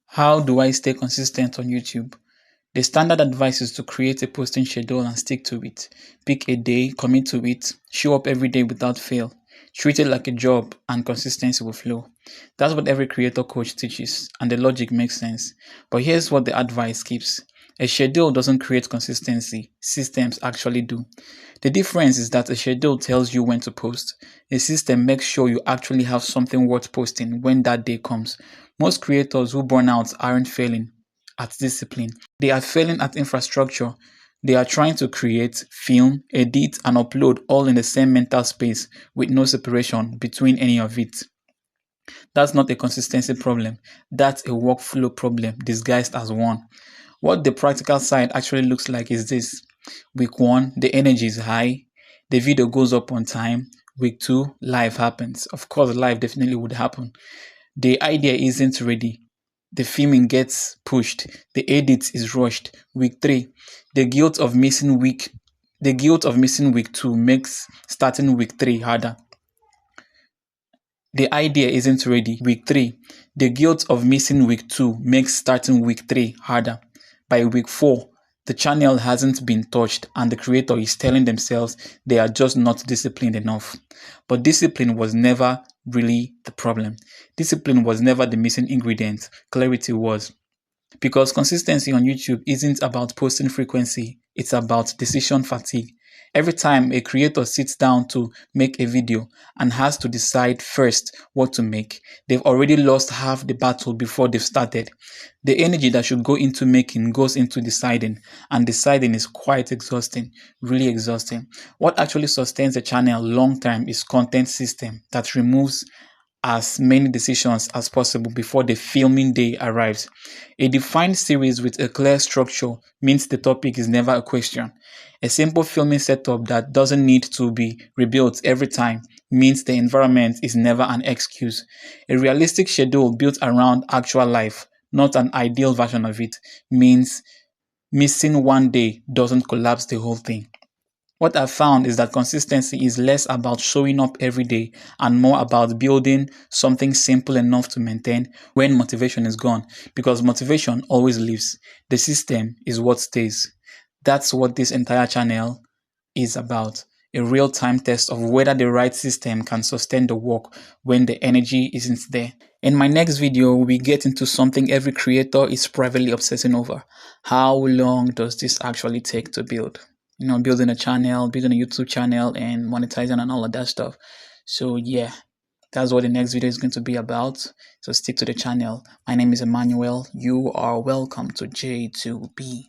How do I stay consistent on YouTube? The standard advice is to create a posting schedule and stick to it. Pick a day, commit to it, show up every day without fail. Treat it like a job and consistency will flow. That's what every creator coach teaches, and the logic makes sense. But here's what the advice keeps. A schedule doesn't create consistency, systems actually do. The difference is that a schedule tells you when to post. A system makes sure you actually have something worth posting when that day comes. Most creators who burn out aren't failing at discipline. They are failing at infrastructure. They are trying to create, film, edit, and upload all in the same mental space with no separation between any of it. That's not a consistency problem. That's a workflow problem disguised as one. What the practical side actually looks like is this. Week 1, the energy is high. The video goes up on time. Week 2, life happens. Of course, life definitely would happen. The idea isn't ready. The filming gets pushed. The edit is rushed. Week 3, the guilt of missing week 2 makes starting week 3 harder. The idea isn't ready. Week 3, the guilt of missing week 2 makes starting week 3 harder. By week 4, the channel hasn't been touched and the creator is telling themselves they are just not disciplined enough. But discipline was never really the problem. Discipline was never the missing ingredient. Clarity was. Because consistency on YouTube isn't about posting frequency, it's about decision fatigue. Every time a creator sits down to make a video and has to decide first what to make, they've already lost half the battle before they've started. The energy that should go into making goes into deciding, and deciding is quite exhausting, really exhausting. What actually sustains a channel long term is content system that removes as many decisions as possible before the filming day arrives. A defined series with a clear structure means the topic is never a question. A simple filming setup that doesn't need to be rebuilt every time means the environment is never an excuse. A realistic schedule built around actual life, not an ideal version of it, means missing one day doesn't collapse the whole thing. What I've found is that consistency is less about showing up every day and more about building something simple enough to maintain when motivation is gone, because motivation always leaves. The system is what stays. That's what this entire channel is about. A real-time test of whether the right system can sustain the work when the energy isn't there. In my next video, we get into something every creator is privately obsessing over. How long does this actually take to build? Building a channel, building a YouTube channel, and monetizing and all of that stuff. So yeah, that's what the next video is going to be about. So stick to the channel. My name is Emmanuel. You are welcome to J2B.